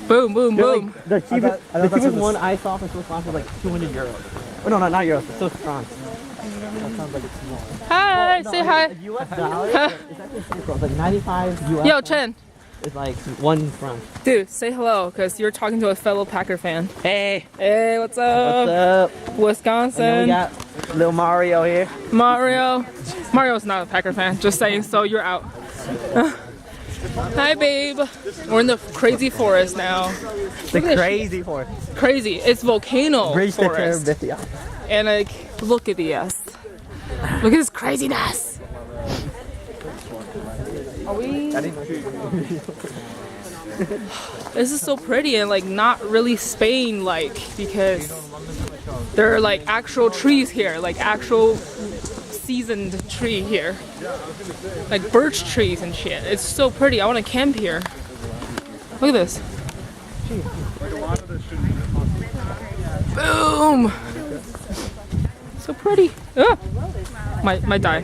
Boom, boom, boom. The cheapest one I saw for Swiss francs was like 200 euros. Oh no, not euros, Swiss francs. That sounds like it's small. Hi, say hi. US dollar is actually Swiss francs, like 95 US. Yo, Chen. It's like 1 franc. Dude, say hello, because you're talking to a fellow Packer fan. Hey, Hey, what's up? what's up? Wisconsin. And then we got little Mario here. Mario. Mario's not a Packer fan, just saying, so you're out. Hi, babe. We're in the crazy forest now. The Look at this crazy forest. shit. Crazy. It's volcano Bridge the forest. Terabithia. And like, look at this. Look at this craziness. Are we? This is so pretty and like not really Spain like because there are like actual trees here, like actual seasoned tree here, like birch trees and shit. It's so pretty. I want to camp here. Look at this. Boom. So pretty. Ah! Might die.